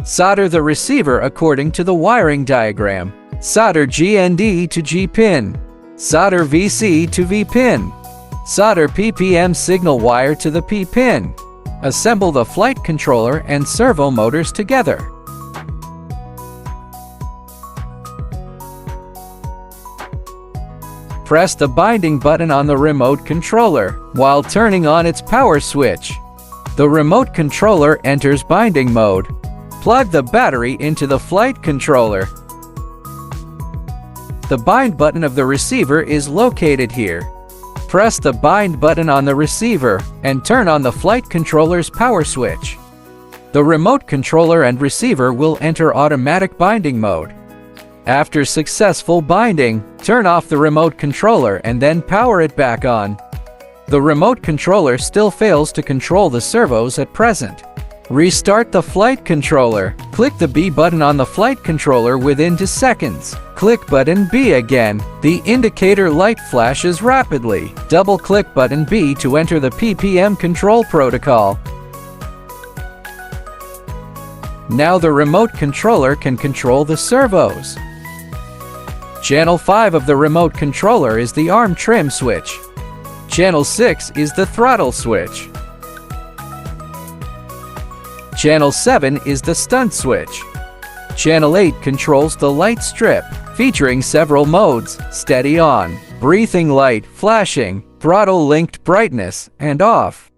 Solder the receiver according to the wiring diagram. Solder GND to G pin. Solder VC to V pin. Solder PPM signal wire to the P pin. Assemble the flight controller and servo motors together. Press the binding button on the remote controller while turning on its power switch. The remote controller enters binding mode. Plug the battery into the flight controller. The bind button of the receiver is located here. Press the bind button on the receiver and turn on the flight controller's power switch. The remote controller and receiver will enter automatic binding mode. After successful binding, turn off the remote controller and then power it back on. The remote controller still fails to control the servos at present. Restart the flight controller. Click the B button on the flight controller within 2 seconds. Click button B again. The indicator light flashes rapidly. Double-click button B to enter the PPM control protocol. Now the remote controller can control the servos. Channel 5 of the remote controller is the arm trim switch. Channel 6 is the throttle switch. Channel 7 is the stunt switch. Channel 8 controls the light strip, featuring several modes: steady on, breathing light, flashing, throttle linked brightness, and off.